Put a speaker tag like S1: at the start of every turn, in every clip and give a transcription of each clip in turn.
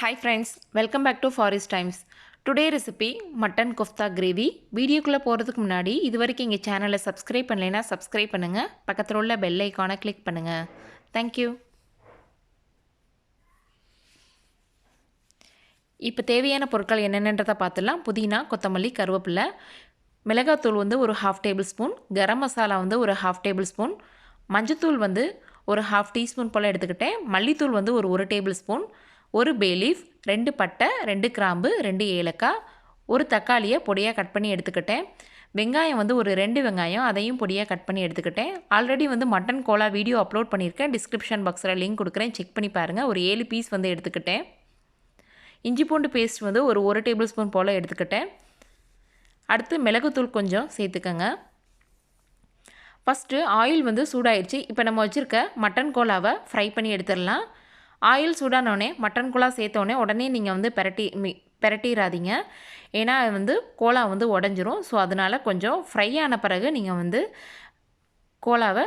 S1: Hi friends, welcome back to Forest Times. Today recipe mutton kofta gravy. வீடியோக்குள்ள போறதுக்கு முன்னாடி இதுவரைக்கும் எங்க சேனலை சப்ஸ்கிரைப் பண்ணலைனா சப்ஸ்கிரைப் பண்ணுங்க. பக்கத்துல உள்ள பெல் ஐகானை கிளிக் பண்ணுங்க. Thank you. இப்போ தேவையான பொருட்கள் என்னென்னன்றதை பார்த்துலாம். புதினா, கொத்தமல்லி, கருவேப்பிலை, மிளகாத்தூள் வந்து ஒரு 1/2 டேபிள் ஸ்பூன், கரம் மசாலா வந்து ஒரு 1/2 டேபிள் ஸ்பூன், மஞ்சத்தூள் வந்து ஒரு 1/2 டீஸ்பூன் போல் எடுத்துக்கிட்டேன். மல்லித்தூள் வந்து ஒரு 1 டேபிள் ஸ்பூன், ஒரு பே லீஃப், 2 பட்டை, 2 கிராம்பு, 2 ஏலக்காய், ஒரு தக்காளியை பொடியாக கட் பண்ணி எடுத்துக்கிட்டேன். வெங்காயம் வந்து ஒரு 2 வெங்காயம், அதையும் பொடியாக கட் பண்ணி எடுத்துக்கிட்டேன். ஆல்ரெடி வந்து மட்டன் கோலா வீடியோ அப்லோட் பண்ணியிருக்கேன். டிஸ்கிரிப்ஷன் பாக்ஸில் லிங்க் கொடுக்குறேன், செக் பண்ணி பாருங்கள். ஒரு 7 பீஸ் வந்து எடுத்துக்கிட்டேன். இஞ்சி பூண்டு பேஸ்ட் வந்து ஒரு 1 டேபிள் ஸ்பூன் போல் எடுத்துக்கிட்டேன். அடுத்து மிளகுத்தூள் கொஞ்சம் சேர்த்துக்கங்க. ஃபஸ்ட்டு ஆயில் வந்து சூடாயிடுச்சு. இப்போ நம்ம வச்சுருக்க மட்டன் கோலாவை ஃப்ரை பண்ணி எடுத்துடலாம். ஆயில் சூடானோடனே மட்டன் கோலா சேர்த்தோடனே உடனே நீங்கள் வந்து பிரட்டிடாதீங்க. ஏன்னா வந்து கோலா வந்து உடஞ்சிரும். ஸோ அதனால் கொஞ்சம் ஃப்ரை ஆன பிறகு நீங்கள் வந்து கோலாவை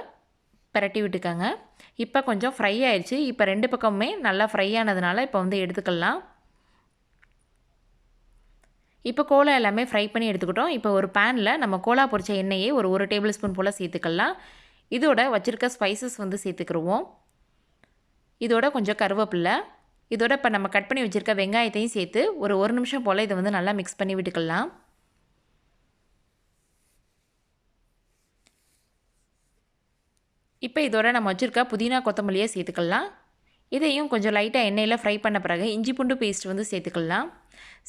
S1: பிரட்டி விட்டுக்கோங்க. இப்போ கொஞ்சம் ஃப்ரை ஆயிடுச்சு. இப்போ 2 பக்கமுமே நல்லா ஃப்ரை ஆனதுனால இப்போ வந்து எடுத்துக்கலாம். இப்போ கோலா எல்லாமே ஃப்ரை பண்ணி எடுத்துக்கிட்டோம். இப்போ ஒரு பேனில் நம்ம கோலா பொரிச்ச எண்ணெயை ஒரு 1 டேபிள் ஸ்பூன் போல் சேர்த்துக்கலாம். இதோட வச்சுருக்க ஸ்பைசஸ் வந்து சேர்த்துக்கிடுவோம். இதோட கொஞ்சம் கருவேப்பிலை, இதோட இப்போ நம்ம கட் பண்ணி வச்சுருக்க வெங்காயத்தையும் சேர்த்து ஒரு 1 நிமிஷம் போல் இதை வந்து நல்லா மிக்ஸ் பண்ணி விட்டுக்கலாம். இப்போ இதோட நம்ம வச்சுருக்க புதினா கொத்தமல்லியை சேர்த்துக்கலாம். இதையும் கொஞ்சம் லைட்டாக எண்ணெயில் ஃப்ரை பண்ண பிறகு இஞ்சி பூண்டு பேஸ்ட் வந்து சேர்த்துக்கலாம்.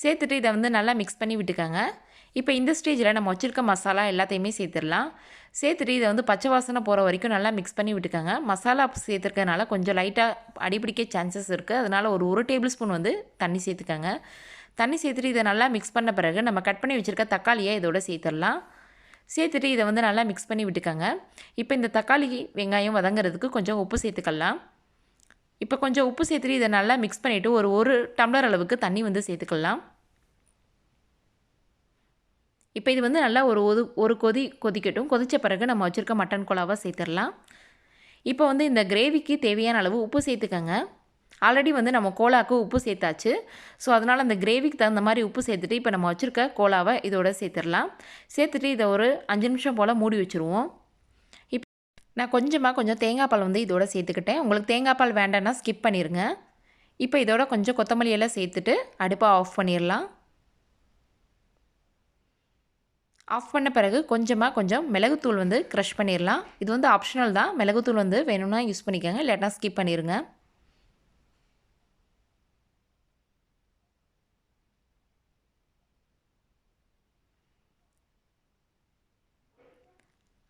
S1: சேர்த்துட்டு இதை வந்து நல்லா மிக்ஸ் பண்ணி விட்டுக்கோங்க. இப்போ இந்த ஸ்டேஜில் நம்ம வச்சுருக்க மசாலா எல்லாத்தையுமே சேர்த்துடலாம். சேர்த்துட்டு இதை வந்து பச்சை வாசனை போகிற வரைக்கும் நல்லா மிக்ஸ் பண்ணி விட்டுக்கோங்க. மசாலா சேர்த்துருக்கனால கொஞ்சம் லைட்டாக அடிப்பிடிக்க சான்சஸ் இருக்குது. அதனால் ஒரு 1 டேபிள் ஸ்பூன் வந்து தண்ணி சேர்த்துக்கோங்க. தண்ணி சேர்த்துட்டு இதை நல்லா மிக்ஸ் பண்ண பிறகு நம்ம கட் பண்ணி வச்சுருக்க தக்காளியை இதோட சேர்த்துடலாம். சேர்த்துட்டு இதை வந்து நல்லா மிக்ஸ் பண்ணி விட்டுக்கோங்க. இப்போ இந்த தக்காளி வெங்காயம் வதங்கிறதுக்கு கொஞ்சம் உப்பு சேர்த்துக்கலாம். இப்போ கொஞ்சம் உப்பு சேர்த்துட்டு இதை நல்லா மிக்ஸ் பண்ணிவிட்டு ஒரு டம்ளர் அளவுக்கு தண்ணி வந்து சேர்த்துக்கலாம். இப்போ இது வந்து நல்லா ஒரு கொதிக்கட்டும். கொதித்த பிறகு நம்ம வச்சுருக்க மட்டன் கோலாவை சேர்த்துடலாம். இப்போ வந்து இந்த கிரேவிக்கு தேவையான அளவு உப்பு சேர்த்துக்கங்க. ஆல்ரெடி வந்து நம்ம கோலாவுக்கு உப்பு சேர்த்தாச்சு. ஸோ அதனால் அந்த கிரேவிக்கு தகுந்த மாதிரி உப்பு சேர்த்துட்டு இப்போ நம்ம வச்சுருக்க கோலாவை இதோட சேர்த்துடலாம். சேர்த்துட்டு இதை ஒரு 5 நிமிஷம் போல் மூடி வச்சுருவோம். இப்போ நான் கொஞ்சம் தேங்காய் பால் வந்து இதோட சேர்த்துக்கிட்டேன். உங்களுக்கு தேங்காய் பால் வேண்டாம்னா ஸ்கிப் பண்ணிடுங்க. இப்போ இதோட கொஞ்சம் கொத்தமல்லி எல்லாம் சேர்த்துட்டு அடுப்பை ஆஃப் பண்ணிடலாம். ஆஃப் பண்ண பிறகு கொஞ்சம் மிளகுத்தூள் வந்து க்ரஷ் பண்ணிடலாம். இது வந்து ஆப்ஷனல் தான். மிளகுத்தூள் வந்து வேணும்னா யூஸ் பண்ணிக்கோங்க, இல்லாட்டா ஸ்கிப் பண்ணிடுங்க.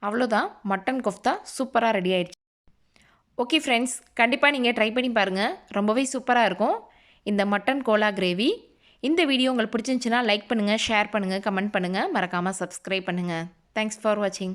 S1: அவ்வளோதான், மட்டன் கோஃப்தா சூப்பராக ரெடி ஆகிடுச்சு. ஓகே ஃப்ரெண்ட்ஸ், கண்டிப்பாக நீங்கள் ட்ரை பண்ணி பாருங்கள். ரொம்பவே சூப்பராக இருக்கும் இந்த மட்டன் கோலா கிரேவி. இந்த வீடியோ உங்களுக்கு பிடிச்சிருந்துச்சுன்னா லைக் பண்ணுங்கள், ஷேர் பண்ணுங்கள், கமெண்ட் பண்ணுங்கள், மறக்காமல் சப்ஸ்கிரைப் பண்ணுங்கள். தேங்க்ஸ் ஃபார் வாட்சிங்.